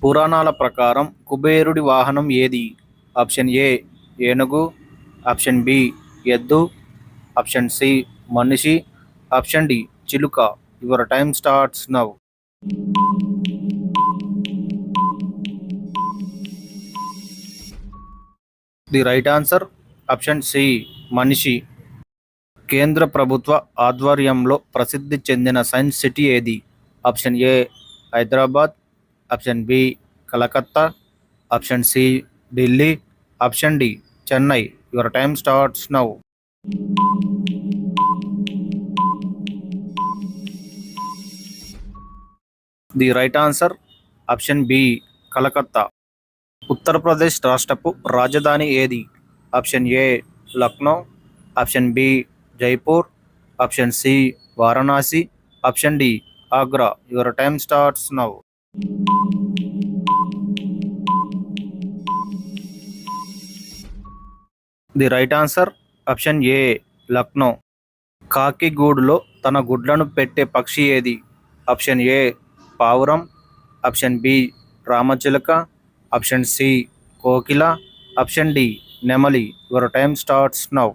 పురాణాల ప్రకారం కుబేరుడి వాహనం ఏది? ఆప్షన్ ఏ ఏనుగు, ఆప్షన్ బి ఎద్దు, ఆప్షన్ సి మనిషి, ఆప్షన్ డి చిలుక. Your time starts now. The right answer option C మనిషి. కేంద్ర ప్రభుత్వ ఆధ్వర్యంలో ప్రసిద్ధి చెందిన సైన్స్ సిటీ ఏది? Option A Hyderabad, option B Calcutta, option C Delhi, option D Chennai. Your time starts now. The right answer option B Calcutta. Uttar Pradesh రాష్ట్రపు రాజధాని ఏది? Option A Lucknow, option B Jaipur, option C Varanasi, option D Agra. Your time starts now. The right answer option A Lucknow. కాకిగూడులో తన గుడ్లను పెట్టే పక్షి ఏది? Option A పావురం, ఆప్షన్ బి రామచిలక, ఆప్షన్ సి కోకిల, ఆప్షన్ డి నెమలి. Your time starts now.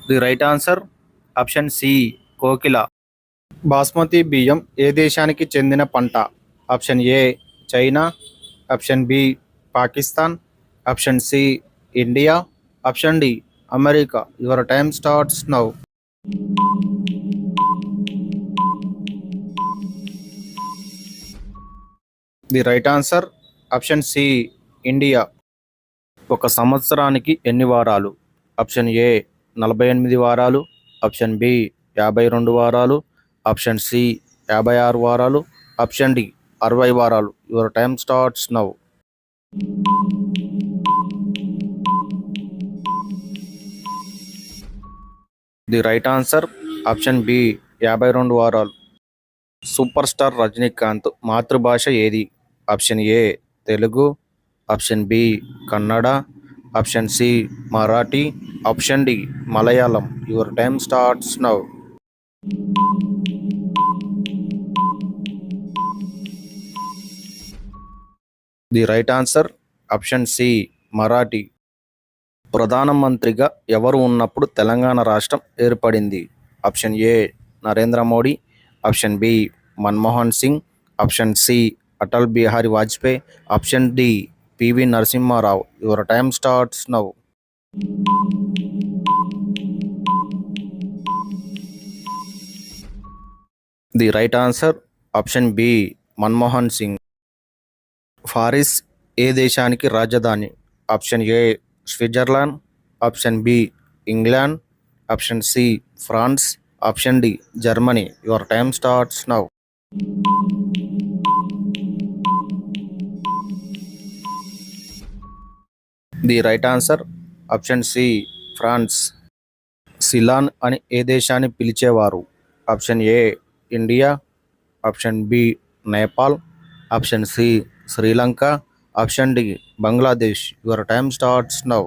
The right answer option C కోకిల. బాస్మతి బియ్యం ఏ దేశానికి చెందిన పంట? Option A China, option B Pakistan, option C India, option D America. Your time starts now. The right answer option C India. ఒక సంవత్సరానికి ఎన్ని వారాలు? ఆప్షన్ ఏ 48 వారాలు, ఆప్షన్ బి 52 వారాలు, ఆప్షన్ సి 56 వారాలు, ఆప్షన్ డి 60 వారాలు. Your time starts now. The right answer option B 52 వారాలు. Super star Rajinikanth మాతృభాష ఏది? Option A Telugu, option B Kannada, option C Marathi, option D Malayalam. Your time starts now. The right answer option C Marathi. ప్రధానమంత్రిగా ఎవరు ఉన్నప్పుడు తెలంగాణ రాష్ట్రం ఏర్పడింది? Option A Narendra Modi, option B Manmohan Singh, option C Atal Bihari Vajpayee, option D PV Narasimha Rao. Your time starts now. The right answer option B Manmohan Singh. Paris ఏ దేశానికి రాజధాని? Option A Switzerland, option B England, option C France, option D Germany. Your time starts now. The right answer option C France. Ceylon అని ఏ దేశాన్ని పిలిచేవారు? Option A India, option B Nepal, option C Sri Lanka, option D Bangladesh. Your time starts now.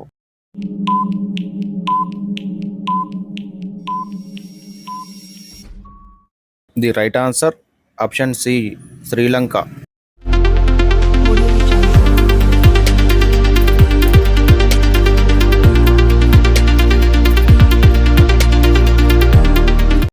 The right answer option C Sri Lanka.